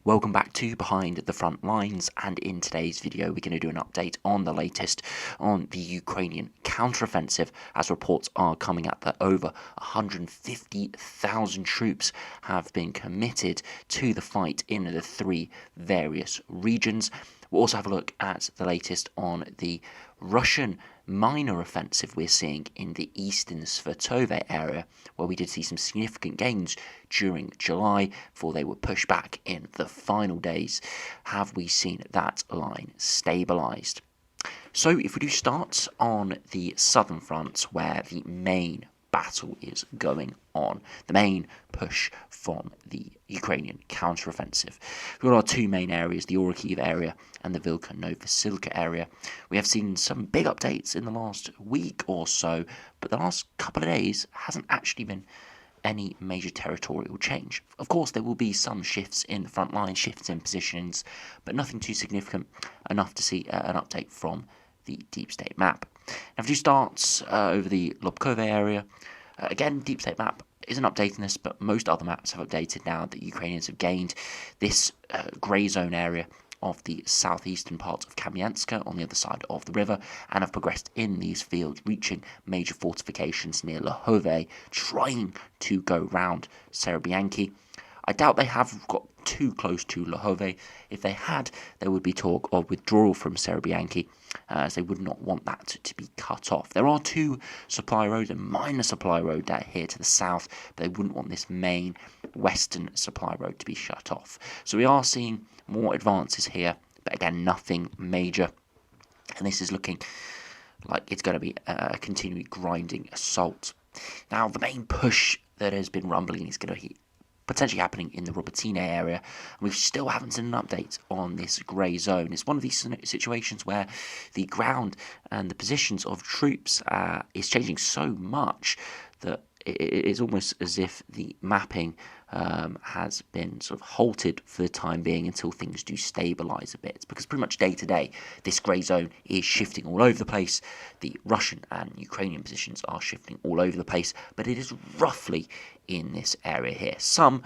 Welcome back to Behind the Front Lines, and in today's video we're going to do an update on the latest on the Ukrainian counteroffensive, as reports are coming out that over 150,000 troops have been committed to the fight in the three various regions. We'll also have a look at the latest on the Russian minor offensive we're seeing in the eastern Svatove area, where we did see some significant gains during July before they were pushed back in the final days. Have we seen that line stabilised? So if we do start on the southern front, where the main battle is going on, the main push from the Ukrainian counteroffensive, we've got our two main areas, the Orikhiv area and the Vilka-Novosilka area. We have seen some big updates in the last week or so, but the last couple of days hasn't actually been any major territorial change. Of course, there will be some shifts in the front line, shifts in positions, but nothing too significant enough to see an update from the deep state map. Now, if you start over the Lobkove area, again, deep state map isn't updating this, but most other maps have updated now that Ukrainians have gained this grey zone area of the southeastern part of Kamianska on the other side of the river, and have progressed in these fields, reaching major fortifications near Lahove, trying to go round Serebianki. I doubt they have got too close to Lahove. If they had, there would be talk of withdrawal from Serebianki, as they would not want that to be cut off. There are two supply roads, a minor supply road down here to the south, but they wouldn't want this main western supply road to be shut off. So we are seeing more advances here, but again, nothing major. And this is looking like it's going to be a continually grinding assault. Now, the main push that has been rumbling is going to be potentially happening in the Robertine area, and we still haven't seen an update on this grey zone. It's one of these situations where the ground and the positions of troops is changing so much that it's almost as if the mapping has been sort of halted for the time being until things do stabilise a bit, because pretty much day to day this grey zone is shifting all over the place. The Russian and Ukrainian positions are shifting all over the place, but it is roughly in this area here. Some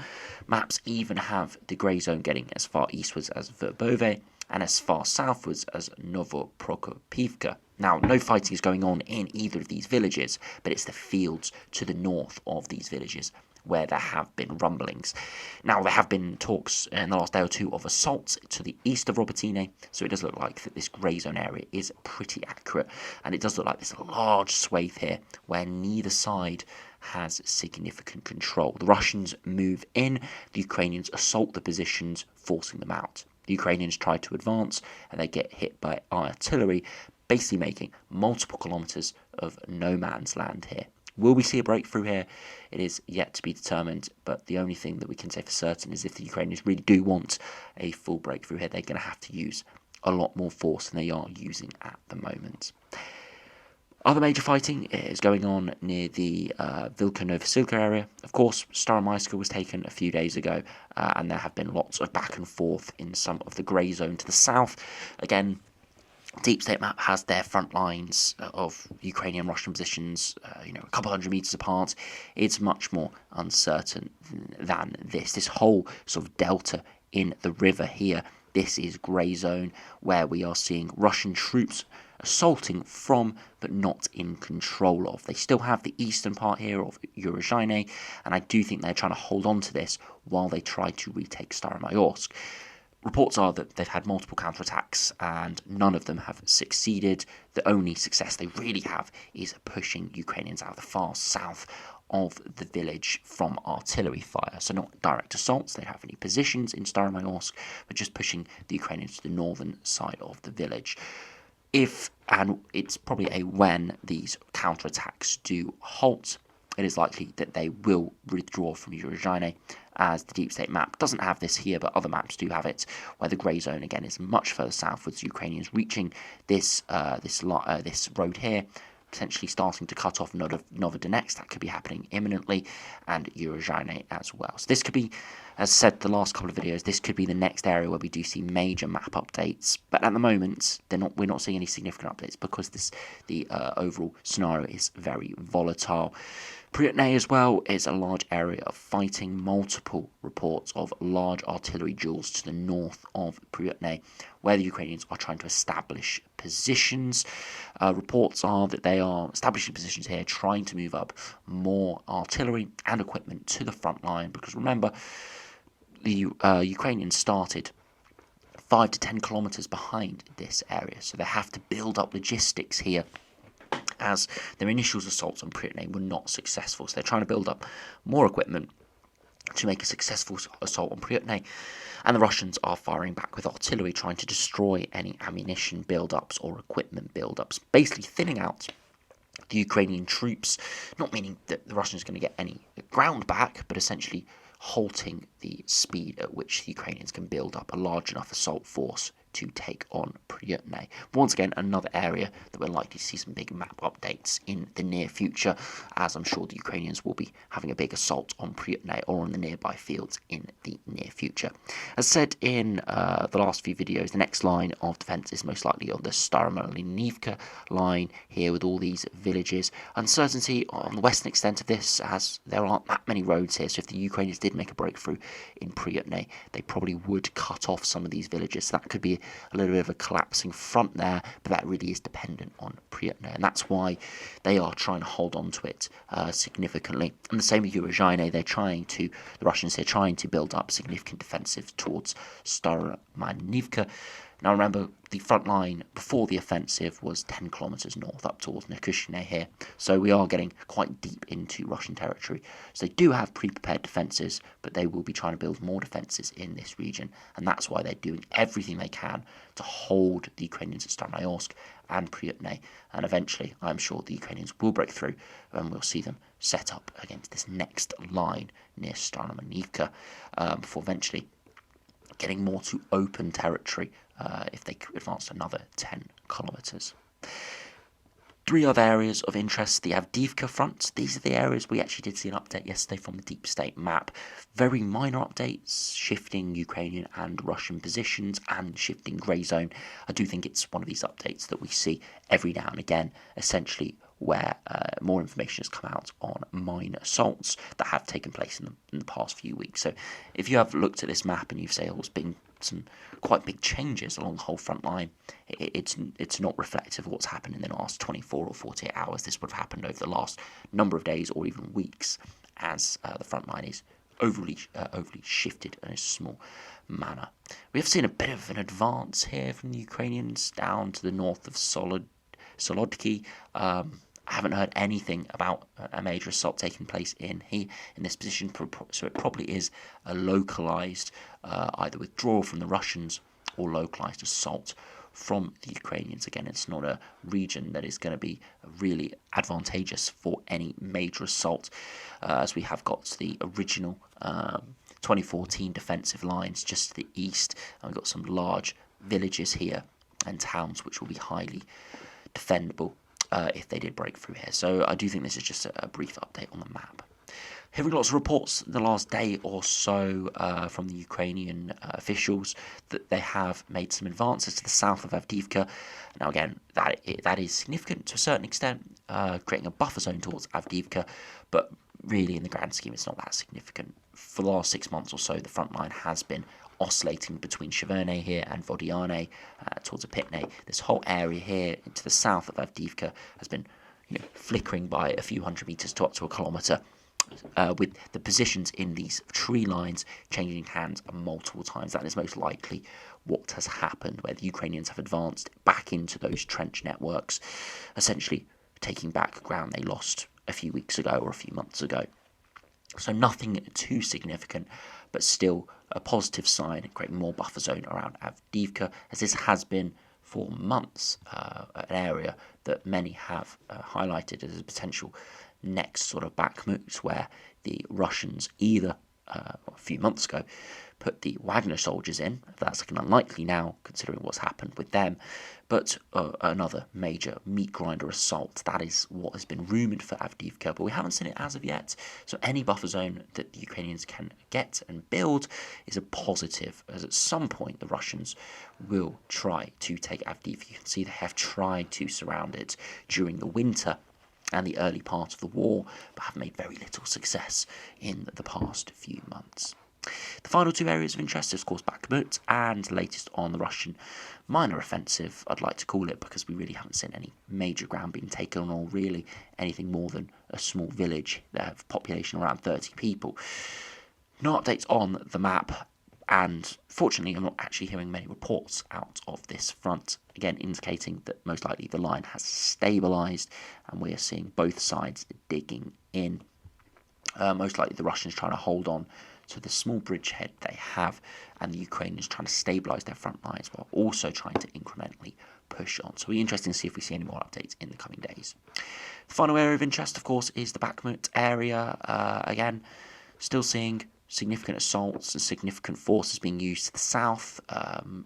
maps even have the grey zone getting as far eastwards as Verbove and as far southwards as Novoprokopivka. Now, no fighting is going on in either of these villages, but it's the fields to the north of these villages where there have been rumblings. Now, there have been talks in the last day or two of assaults to the east of Robertine, so it does look like that this grey zone area is pretty accurate, and it does look like there's a large swathe here where neither side has significant control. The Russians move in, the Ukrainians assault the positions, forcing them out. The Ukrainians try to advance, and they get hit by artillery, basically making multiple kilometres of no man's land here. Will we see a breakthrough here? It is yet to be determined, but the only thing that we can say for certain is if the Ukrainians really do want a full breakthrough here, they're going to have to use a lot more force than they are using at the moment. Other major fighting is going on near the Vilka-Novosilka area. Of course, Staromaiska was taken a few days ago, and there have been lots of back and forth in some of the grey zone to the south. Again, Deep State map has their front lines of Ukrainian Russian positions, a couple hundred meters apart. It's much more uncertain than this. This whole sort of delta in the river here, this is grey zone, where we are seeing Russian troops assaulting from, but not in control of. They still have the eastern part here of Urozhaine, and I do think they're trying to hold on to this while they try to retake Staromayorsk. Reports are that they've had multiple counterattacks and none of them have succeeded. The only success they really have is pushing Ukrainians out the far south of the village from artillery fire. So not direct assaults, they don't have any positions in Staromayorsk, but just pushing the Ukrainians to the northern side of the village. If, and it's probably a when, these counterattacks do halt, it is likely that they will withdraw from Urozhaine, as the Deep State map doesn't have this here, but other maps do have it, where the grey zone again is much further southwards. Ukrainians reaching this road here, potentially starting to cut off Novodonetsk. That could be happening imminently, and Urozhaine as well. So this could be, as I said the last couple of videos, this could be the next area where we do see major map updates. But at the moment, we're not seeing any significant updates because the overall scenario is very volatile. Pryotne as well is a large area of fighting. Multiple reports of large artillery duels to the north of Pryotne, where the Ukrainians are trying to establish positions. Reports are that they are establishing positions here, trying to move up more artillery and equipment to the front line, because remember, the Ukrainians started 5 to 10 kilometers behind this area, so they have to build up logistics here, as their initial assaults on Pryotne were not successful. So they're trying to build up more equipment to make a successful assault on Pryotne, and the Russians are firing back with artillery, trying to destroy any ammunition build-ups or equipment build-ups, basically thinning out the Ukrainian troops, not meaning that the Russians are going to get any ground back, but essentially halting the speed at which the Ukrainians can build up a large enough assault force to take on Pryotne. Once again, another area that we're likely to see some big map updates in the near future, as I'm sure the Ukrainians will be having a big assault on Pryotne or on the nearby fields in the near future. As said in the last few videos, the next line of defence is most likely on the Staromalinivka line here with all these villages. Uncertainty on the western extent of this, as there aren't that many roads here, so if the Ukrainians did make a breakthrough in Pryotne, they probably would cut off some of these villages. So that could be a little bit of a collapsing front there, but that really is dependent on Pryotne, and that's why they are trying to hold on to it significantly. And the same with Urozhaine, the Russians here trying to build up significant defensive towards Staromanivka. Now remember, the front line before the offensive was 10 kilometres north up towards Nakushine here, so we are getting quite deep into Russian territory. So they do have pre-prepared defences, but they will be trying to build more defences in this region, and that's why they're doing everything they can to hold the Ukrainians at Starmayorsk and Pryotne, and eventually I'm sure the Ukrainians will break through and we'll see them set up against this next line near Staromanivka before eventually getting more to open territory if they advance another 10 kilometres. Three other areas of interest: the Avdiivka front. These are the areas we actually did see an update yesterday from the Deep State map. Very minor updates, shifting Ukrainian and Russian positions and shifting grey zone. I do think it's one of these updates that we see every now and again, essentially where more information has come out on mine assaults that have taken place in the past few weeks. So if you have looked at this map and you've said, oh, there's been some quite big changes along the whole front line, it's not reflective of what's happened in the last 24 or 48 hours. This would have happened over the last number of days or even weeks, as the front line is overly shifted in a small manner. We have seen a bit of an advance here from the Ukrainians down to the north of Solodki. I haven't heard anything about a major assault taking place in this position, so it probably is a localised either withdrawal from the Russians or localised assault from the Ukrainians. Again, it's not a region that is going to be really advantageous for any major assault, as we have got the original 2014 defensive lines just to the east, and we've got some large villages here and towns which will be highly defendable if they did break through here. So I do think this is just a brief update on the map. Hearing lots of reports the last day or so from the Ukrainian officials that they have made some advances to the south of Avdiivka. Now again, that is significant to a certain extent, creating a buffer zone towards Avdiivka, but really in the grand scheme it's not that significant. For the last 6 months or so, the front line has been oscillating between Sheverne here and Vodiane towards Apitne. This whole area here to the south of Avdiivka has been flickering by a few hundred metres to up to a kilometre, with the positions in these tree lines changing hands multiple times. That is most likely what has happened, where the Ukrainians have advanced back into those trench networks, essentially taking back ground they lost a few weeks ago or a few months ago. So nothing too significant, but still a positive sign, creating more buffer zone around Avdiivka, as this has been for months an area that many have highlighted as a potential next sort of Bakhmut, where the Russians either a few months ago put the Wagner soldiers in. That's looking unlikely now, considering what's happened with them. But another major meat grinder assault. That is what has been rumoured for Avdiivka, but we haven't seen it as of yet. So any buffer zone that the Ukrainians can get and build is a positive, as at some point the Russians will try to take Avdiivka. You can see they have tried to surround it during the winter, and the early part of the war, but have made very little success in the past few months. The final two areas of interest is, of course, Bakhmut and the latest on the Russian minor offensive, I'd like to call it, because we really haven't seen any major ground being taken or really anything more than a small village that have a population around 30 people. No updates on the map, and fortunately I'm not actually hearing many reports out of this front, again indicating that most likely the line has stabilised and we are seeing both sides digging in. Most likely the Russians trying to hold on to the small bridgehead they have, and the Ukrainians trying to stabilise their front lines while also trying to incrementally push on. So it'll be interesting to see if we see any more updates in the coming days. The final area of interest, of course, is the Bakhmut area. Again, still seeing significant assaults and significant forces being used to the south.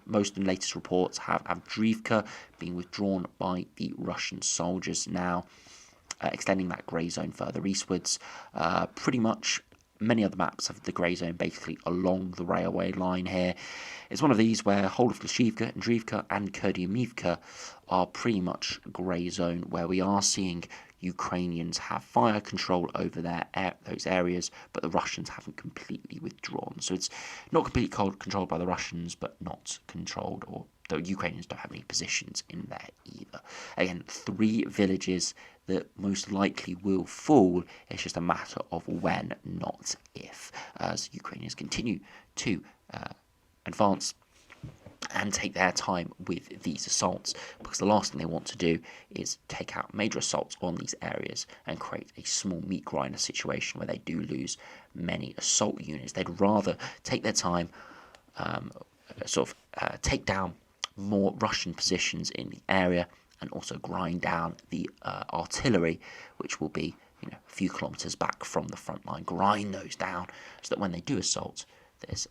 Most of the latest reports have Avdiivka being withdrawn by the Russian soldiers now, extending that grey zone further eastwards. Pretty much many other maps have the grey zone basically along the railway line here. It's one of these where whole of Klishivka, Andriivka and Kurdyumivka are pretty much grey zone, where we are seeing Ukrainians have fire control over those areas, but the Russians haven't completely withdrawn. So it's not completely controlled by the Russians, but not controlled, or the Ukrainians don't have any positions in there either. Again, 3 villages that most likely will fall. It's just a matter of when, not if, as Ukrainians continue to advance and take their time with these assaults, because the last thing they want to do is take out major assaults on these areas and create a small meat grinder situation where they do lose many assault units. They'd rather take their time, take down more Russian positions in the area, and also grind down the artillery, which will be a few kilometres back from the front line. Grind those down so that when they do assault, there's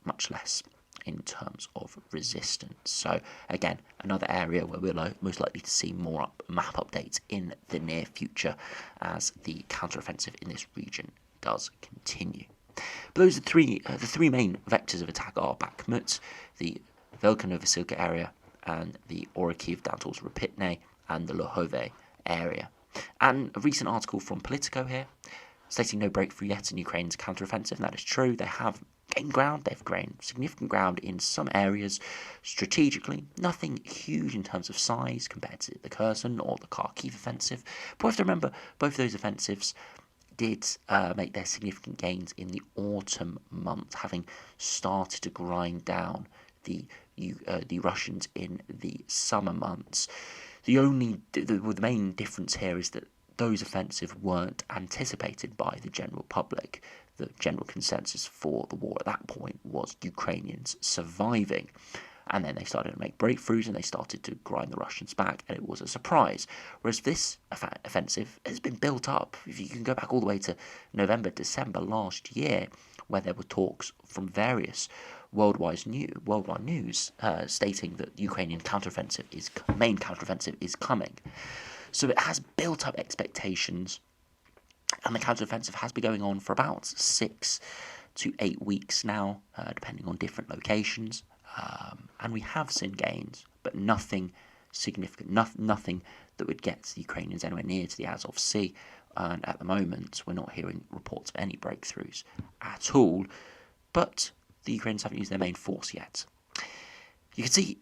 much less in terms of resistance. So again, another area where we're most likely to see more map updates in the near future as the counteroffensive in this region does continue. But those are the three main vectors of attack are Bakhmut, the Velka-Novosilka area, and the Orikhiv down towards Rapitne, and the Lhove area. And a recent article from Politico here, stating no breakthrough yet in Ukraine's counteroffensive, and that is true. They have gained ground, they've gained significant ground in some areas strategically, nothing huge in terms of size compared to the Kherson or the Kharkiv offensive. But we have to remember, both of those offensives did make their significant gains in the autumn months, having started to grind down the Russians in the summer months. The main difference here is that those offensives weren't anticipated by the general public. The general consensus for the war at that point was Ukrainians surviving. And then they started to make breakthroughs and they started to grind the Russians back, and it was a surprise. Whereas this offensive has been built up. If you can go back all the way to November, December last year, where there were talks from various worldwide news stating that the Ukrainian main counteroffensive is coming. So it has built up expectations, and the counteroffensive has been going on for about 6 to 8 weeks now, depending on different locations. And we have seen gains, but nothing significant, nothing that would get the Ukrainians anywhere near to the Azov Sea. And at the moment, we're not hearing reports of any breakthroughs at all. But the Ukrainians haven't used their main force yet. You can see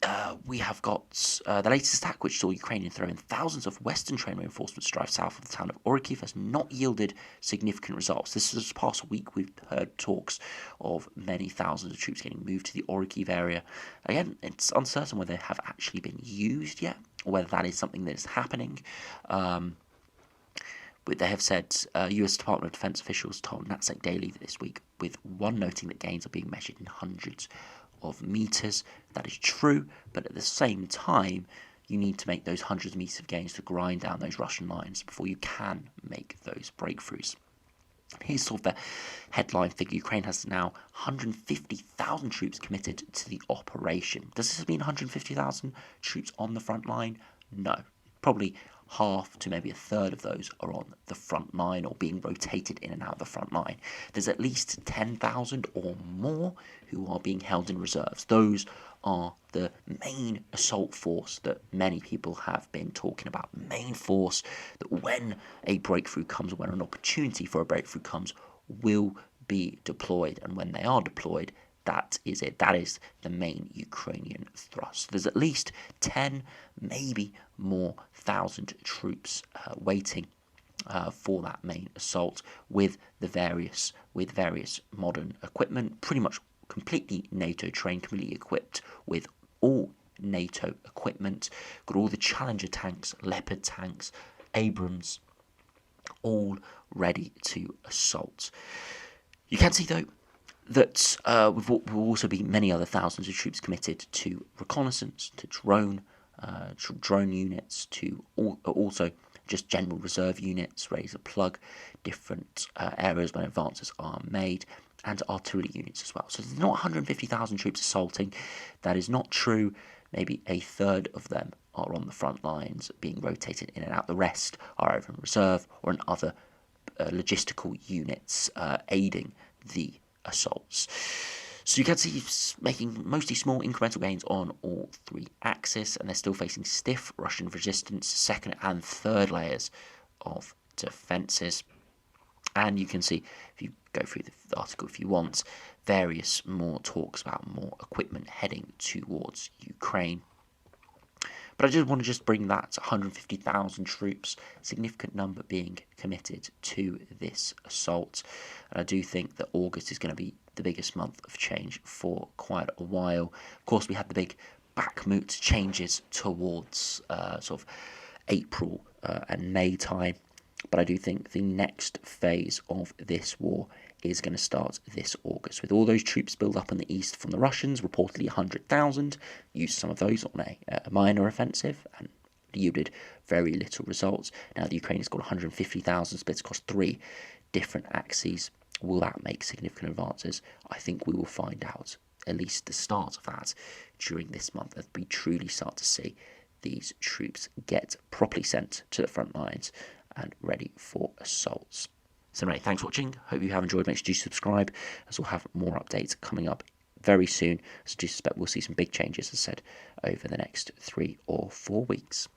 we have got the latest attack, which saw Ukrainians throw in thousands of Western train reinforcements to drive south of the town of Orikhiv, has not yielded significant results. This past week, we've heard talks of many thousands of troops getting moved to the Orikhiv area. Again, it's uncertain whether they have actually been used yet, or whether that is something that is happening. But they have said, US Department of Defense officials told NatSec Daily this week, with one noting that gains are being measured in hundreds of meters. That is true, but at the same time, you need to make those hundreds of meters of gains to grind down those Russian lines before you can make those breakthroughs. Here's sort of the headline figure. Ukraine has now 150,000 troops committed to the operation. Does this mean 150,000 troops on the front line? No. Probably half to maybe a third of those are on the front line or being rotated in and out of the front line. There's at least 10,000 or more who are being held in reserves. Those are the main assault force that many people have been talking about. The main force that when a breakthrough comes, when an opportunity for a breakthrough comes, will be deployed. And when they are deployed, that is it. That is the main Ukrainian thrust. There's at least 10, maybe more, thousand troops waiting for that main assault with various modern equipment, pretty much completely NATO trained, completely equipped with all NATO equipment. Got all the Challenger tanks, Leopard tanks, Abrams, all ready to assault. You can see though that will also be many other thousands of troops committed to reconnaissance, to drone units, to also just general reserve units ready to plug different areas when advances are made, and artillery units as well. So there's not 150,000 troops assaulting. That is not true. Maybe a third of them are on the front lines being rotated in and out. The rest are either in reserve or in other logistical units aiding the assaults. So you can see he's making mostly small incremental gains on all three axes, and they're still facing stiff Russian resistance, second and third layers of defences. And you can see, if you go through the article if you want, various more talks about more equipment heading towards Ukraine. But I just want to bring that 150,000 troops, significant number being committed to this assault. And I do think that August is going to be the biggest month of change for quite a while. Of course, we had the big Bakhmut changes towards sort of April and May time. But I do think the next phase of this war is going to start this August. With all those troops built up in the east from the Russians, reportedly 100,000, used some of those on a minor offensive and yielded very little results. Now the Ukrainians got 150,000 split across three different axes. Will that make significant advances? I think we will find out at least the start of that during this month, as we truly start to see these troops get properly sent to the front lines and ready for assaults. So anyway, thanks for watching. Hope you have enjoyed. Make sure you subscribe, as we'll have more updates coming up very soon. So I do suspect we'll see some big changes, as I said, over the next 3 or 4 weeks.